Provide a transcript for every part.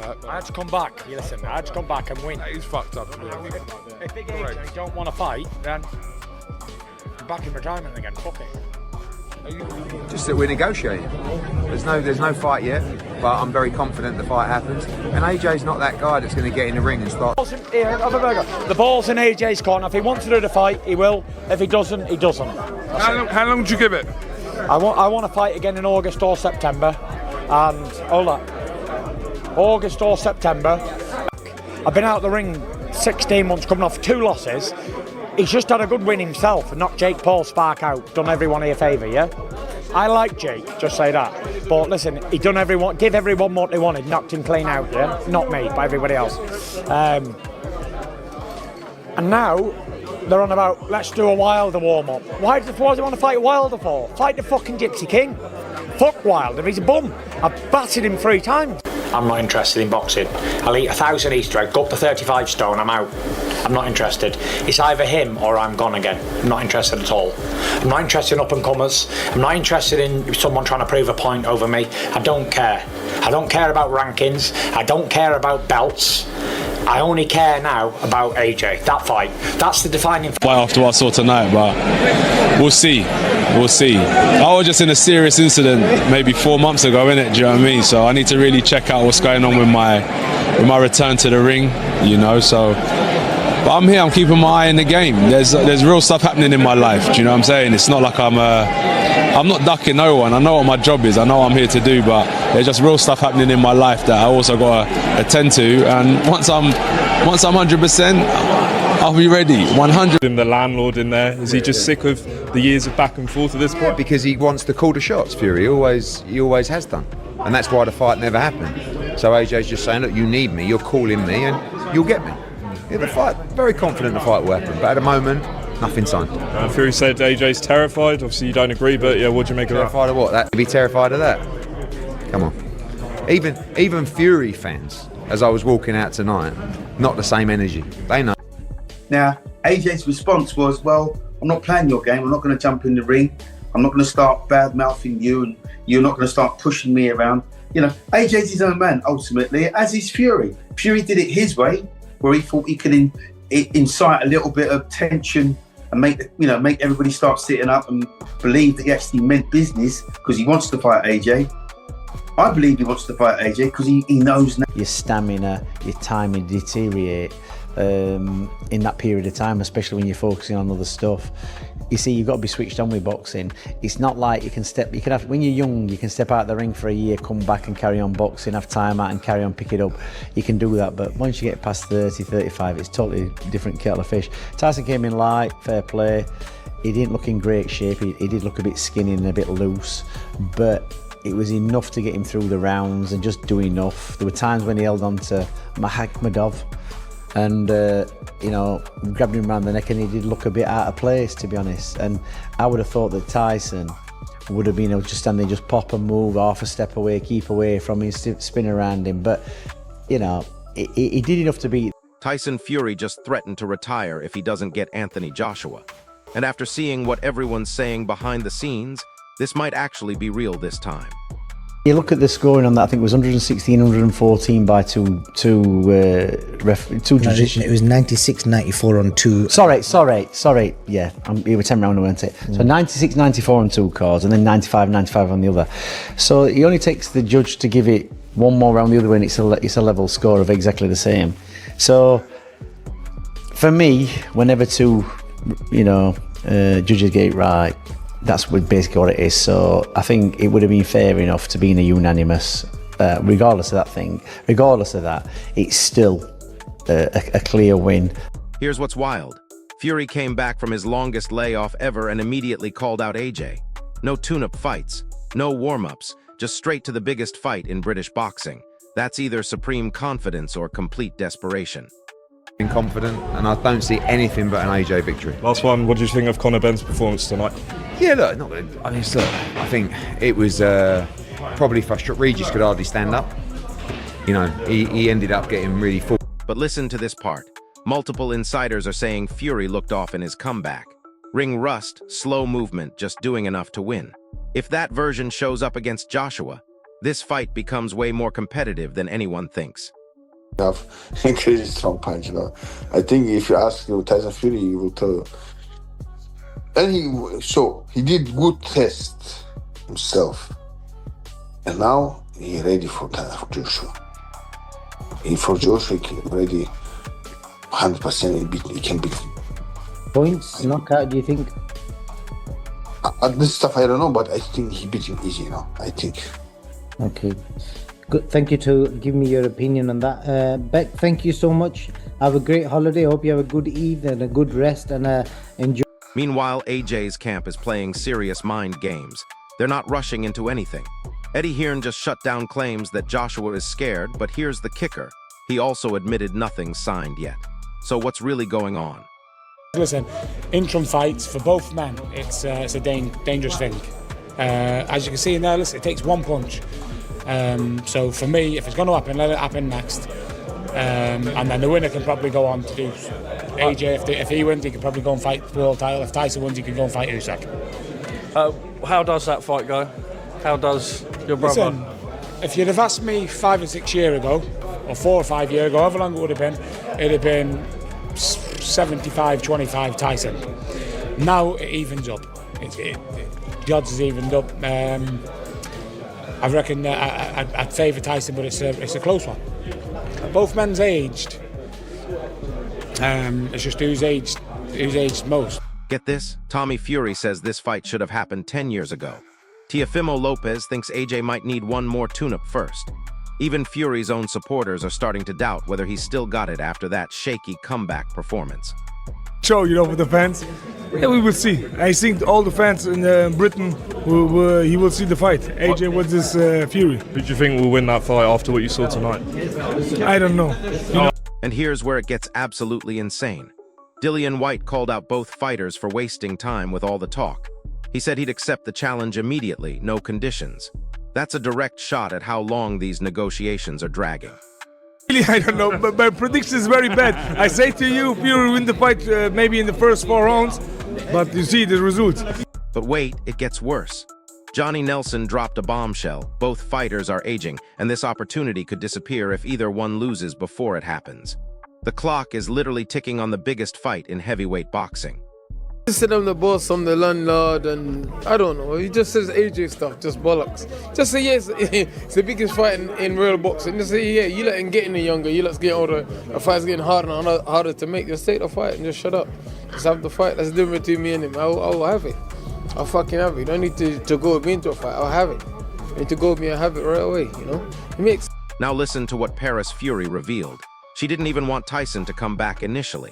that. I had to come back. You listen, I had to come back and win. That is fucked up. If Big AJ don't want to fight, then I'm back in retirement again. Fuck it. Just that we're negotiating. There's no fight yet, but I'm very confident the fight happens. And AJ's not that guy that's going to get in the ring and start. The ball's in AJ's corner. If he wants to do the fight, he will. If he doesn't, he doesn't. How long do you give it? I want to fight again in August or September. And hold on, August or September. I've been out the ring 16 months, coming off 2 losses. He's just had a good win himself and knocked Jake Paul spark out. Done everyone a favour, yeah? I like Jake, just say that. But listen, he done everyone, give everyone what they wanted, knocked him clean out, yeah? Not me, but everybody else. And now they're on about, let's do a Wilder warm-up. Why do they want to fight Wilder for? Fight the fucking Gypsy King. Fuck Wilder, he's a bum. I've battered him 3 times. I'm not interested in boxing. I'll eat 1,000 Easter eggs, go up to 35 stone, I'm out. I'm not interested. It's either him or I'm gone again. I'm not interested at all. I'm not interested in up-and-comers. I'm not interested in someone trying to prove a point over me. I don't care. I don't care about rankings. I don't care about belts. I only care now about AJ. That fight. That's the defining fight. After what I saw tonight, but we'll see. We'll see. I was just in a serious incident maybe 4 months ago, innit? Do you know what I mean? So I need to really check out what's going on with my return to the ring, you know. So, but I'm here. I'm keeping my eye in the game. There's real stuff happening in my life. Do you know what I'm saying? It's not like I'm not ducking no one. I know what my job is. I know what I'm here to do. But there's just real stuff happening in my life that I also got to attend to. And once I'm 100%. I'll be ready, 100. The landlord in there, is he just sick of the years of back and forth at this point? Because he wants to call the shots, Fury. He always has done. And that's why the fight never happened. So AJ's just saying, look, you need me, you're calling me, and you'll get me. Yeah, the fight, very confident the fight will happen. But at the moment, nothing signed. Fury said AJ's terrified. Obviously you don't agree, but yeah, what do you make of that? Terrified of what? That to be terrified of that? Come on. Even Fury fans, as I was walking out tonight, not the same energy. They know. Now, AJ's response was, well, I'm not playing your game. I'm not going to jump in the ring. I'm not going to start bad-mouthing you, and you're not going to start pushing me around. You know, AJ's his own man, ultimately, as is Fury. Fury did it his way, where he thought he could incite a little bit of tension and make everybody start sitting up and believe that he actually meant business because he wants to fight AJ. I believe he wants to fight AJ because he knows now. Your stamina, your timing deteriorate in that period of time, especially when you're focusing on other stuff. You see, you've got to be switched on with boxing. It's not like when you're young, you can step out of the ring for a year, come back and carry on boxing, have time out and carry on, pick it up. You can do that, but once you get past 30, 35, it's totally different kettle of fish. Tyson came in light, fair play. He didn't look in great shape. He did look a bit skinny and a bit loose, but it was enough to get him through the rounds and just do enough. There were times when he held on to Mahamadov and grabbed him around the neck, and he did look a bit out of place, to be honest. And I would have thought that Tyson would have been able to just stand there, just pop and move half a step away, keep away from him, spin around him. But he did enough to beat. Tyson Fury just threatened to retire if he doesn't get Anthony Joshua. And after seeing what everyone's saying behind the scenes, this might actually be real this time. You look at the scoring on that, I think it was 116, 114 by two judges. It was 96-94 on 2. Sorry. Yeah, you were 10 round, weren't it? So 96-94 on 2 cards, and then 95-95 on the other. So it only takes the judge to give it one more round the other way, and it's a level score of exactly the same. So for me, whenever two judges get it right, that's basically what it is. So I think it would have been fair enough to be in a unanimous, regardless of that, it's still a clear win. Here's what's wild. Fury came back from his longest layoff ever and immediately called out AJ. No tune-up fights, no warm-ups, just straight to the biggest fight in British boxing. That's either supreme confidence or complete desperation. Confident, and I don't see anything but an AJ victory. Last one, what did you think of Conor Benn's performance tonight? Yeah, look, I think it was probably frustrating. Regis could hardly stand up. He ended up getting really full. But listen to this part. Multiple insiders are saying Fury looked off in his comeback. Ring rust, slow movement, just doing enough to win. If that version shows up against Joshua, This fight becomes way more competitive than anyone thinks. Have crazy strong punch, you know. I think if you ask Tyson Fury, he will tell you. And he did good test himself, and now he ready for Joshua. For Joshua, he ready 100%. He can beat him. Points, knockout, do you think? This stuff I don't know, but I think he beat him easy now. I think. Okay. Good. Thank you to give me your opinion on that. Beck, thank you so much. Have a great holiday. Hope you have a good eve and a good rest and enjoy. Meanwhile, AJ's camp is playing serious mind games. They're not rushing into anything. Eddie Hearn just shut down claims that Joshua is scared, but here's the kicker. He also admitted nothing's signed yet. So what's really going on? Listen, interim fights for both men, it's a dangerous thing. As you can see in there, listen, it takes one punch. So for me, if it's going to happen, let it happen next. And then the winner can probably go on to do AJ. If he wins, he can probably go and fight the world title. If Tyson wins, he can go and fight Usyk. How does that fight go? How does your brother? Listen, if you'd have asked me 5 or 6 years ago, or 4 or 5 years ago, however long it would have been, it'd have been 75-25 Tyson. Now it evens up. The odds has evened up. I reckon I'd favour Tyson, but it's a close one. Both men's aged. It's just who's aged most. Get this? Tommy Fury says this fight should have happened 10 years ago. Teofimo Lopez thinks AJ might need one more tune-up first. Even Fury's own supporters are starting to doubt whether he's still got it after that shaky comeback performance. Show, for the fans. Yeah, we will see. I think all the fans in Britain, he will see the fight. AJ versus Fury. Who do you think will win that fight after what you saw tonight? I don't know. And here's where it gets absolutely insane. Dillian White called out both fighters for wasting time with all the talk. He said he'd accept the challenge immediately, no conditions. That's a direct shot at how long these negotiations are dragging. Really, I don't know, but my prediction is very bad. I say to you, Fury win the fight maybe in the first 4 rounds, but you see the results. But wait, it gets worse. Johnny Nelson dropped a bombshell. Both fighters are aging, and this opportunity could disappear if either one loses before it happens. The clock is literally ticking on the biggest fight in heavyweight boxing. He said I'm the boss, I'm the landlord, and I don't know. He just says AJ stuff, just bollocks. Just say yes, it's the biggest fight in real boxing. Just say yeah, you let him get any younger, you let us get older. The fight's getting harder and harder to make. Just take the fight and just shut up. Just have the fight. That's the difference between me and him. I'll have it. I'll fucking have it. You don't need to go with me into a fight. I'll have it. You need to go with me and have it right away, you know? It makes. Now listen to what Paris Fury revealed. She didn't even want Tyson to come back initially.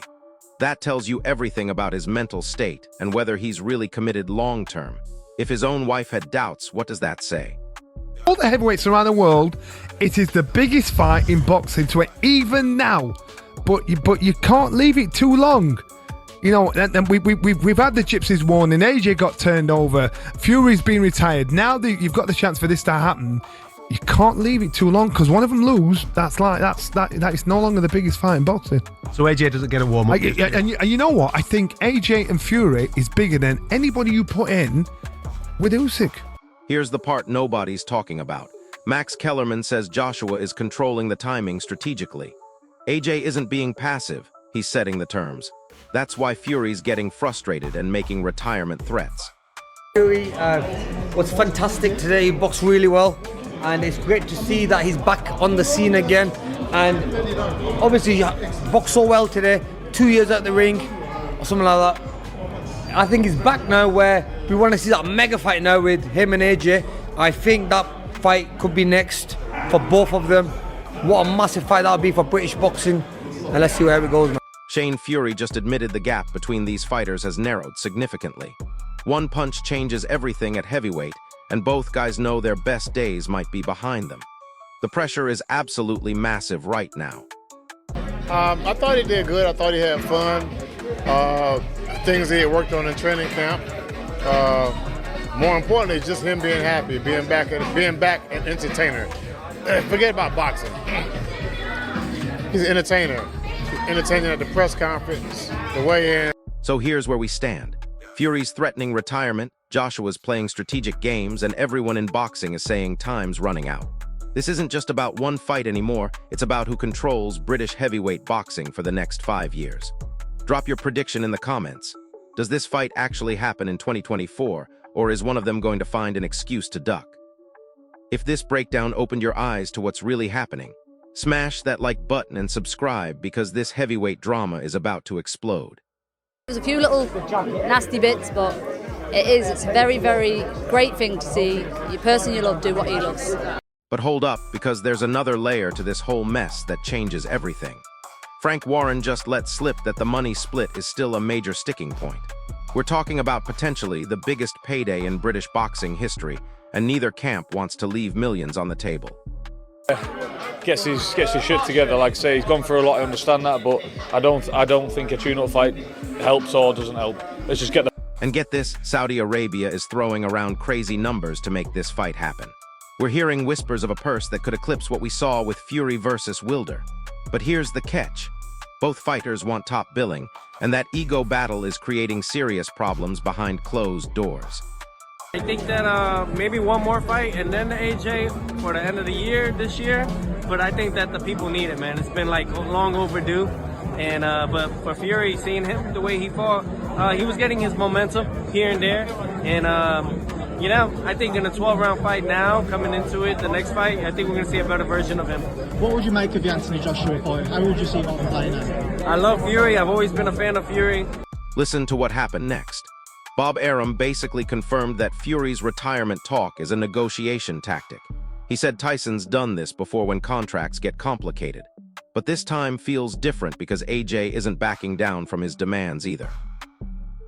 That tells you everything about his mental state and whether he's really committed long-term. If his own wife had doubts, what does that say? All the heavyweights around the world, it is the biggest fight in boxing to it, even now. But you can't leave it too long. You know, and we've had the Gypsies warning. AJ got turned over. Fury's been retired. Now that you've got the chance for this to happen, you can't leave it too long, because one of them lose. That is no longer the biggest fight in boxing. So AJ doesn't get a warm up. And you know what? I think AJ and Fury is bigger than anybody you put in with Usyk. Here's the part nobody's talking about. Max Kellerman says Joshua is controlling the timing strategically. AJ isn't being passive. He's setting the terms. That's why Fury's getting frustrated and making retirement threats. Fury was fantastic today. He boxed really well. And it's great to see that he's back on the scene again. And obviously, he boxed so well today, 2 years at the ring, or something like that. I think he's back now where we want to see that mega fight now with him and AJ. I think that fight could be next for both of them. What a massive fight that would be for British boxing. And let's see where it goes, man. Shane Fury just admitted the gap between these fighters has narrowed significantly. One punch changes everything at heavyweight, and both guys know their best days might be behind them. The pressure is absolutely massive right now. I thought he did good. I thought he had fun. Things he had worked on in training camp. More importantly, just him being happy, being back an entertainer. Forget about boxing. He's an entertainer. He's entertaining at the press conference, the weigh-in. So here's where we stand. Fury's threatening retirement, Joshua's playing strategic games, and everyone in boxing is saying time's running out. This isn't just about one fight anymore, it's about who controls British heavyweight boxing for the next 5 years. Drop your prediction in the comments. Does this fight actually happen in 2024, or is one of them going to find an excuse to duck? If this breakdown opened your eyes to what's really happening, smash that like button and subscribe because this heavyweight drama is about to explode. There's a few little nasty bits, but it's a very, very great thing to see your person you love do what he loves. But hold up, because there's another layer to this whole mess that changes everything. Frank Warren just let slip that the money split is still a major sticking point. We're talking about potentially the biggest payday in British boxing history, and neither camp wants to leave millions on the table. Gets his shit together. Like I say, he's gone through a lot. I understand that, but I don't think a tune-up fight helps or doesn't help. Let's just get the. And get this, Saudi Arabia is throwing around crazy numbers to make this fight happen. We're hearing whispers of a purse that could eclipse what we saw with Fury versus Wilder. But here's the catch. Both fighters want top billing, and that ego battle is creating serious problems behind closed doors. I think that maybe one more fight and then the AJ for the end of the year this year. But I think that the people need it, man. It's been like long overdue. And but for Fury, seeing him the way he fought, he was getting his momentum here and there. And you know, I think in a 12-round fight now, coming into it, the next fight, I think we're going to see a better version of him. What would you make of the Anthony Joshua fight? How would you see him playing it? I love Fury. I've always been a fan of Fury. Listen to what happened next. Bob Arum basically confirmed that Fury's retirement talk is a negotiation tactic. He said Tyson's done this before when contracts get complicated. But this time feels different because AJ isn't backing down from his demands either.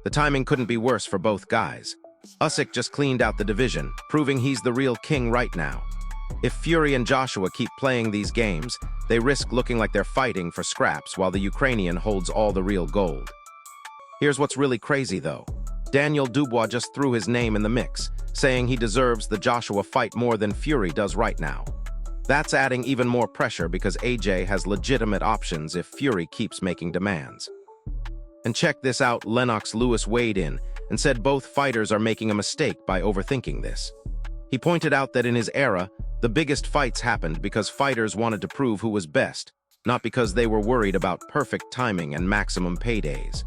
The timing couldn't be worse for both guys. Usyk just cleaned out the division, proving he's the real king right now. If Fury and Joshua keep playing these games, they risk looking like they're fighting for scraps while the Ukrainian holds all the real gold. Here's what's really crazy though. Daniel Dubois just threw his name in the mix, saying he deserves the Joshua fight more than Fury does right now. That's adding even more pressure because AJ has legitimate options if Fury keeps making demands. And check this out, Lennox Lewis weighed in and said both fighters are making a mistake by overthinking this. He pointed out that in his era, the biggest fights happened because fighters wanted to prove who was best, not because they were worried about perfect timing and maximum paydays.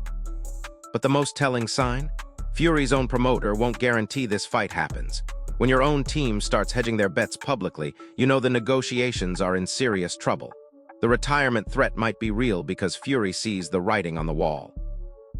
But the most telling sign? Fury's own promoter won't guarantee this fight happens. When your own team starts hedging their bets publicly, you know the negotiations are in serious trouble. The retirement threat might be real because Fury sees the writing on the wall.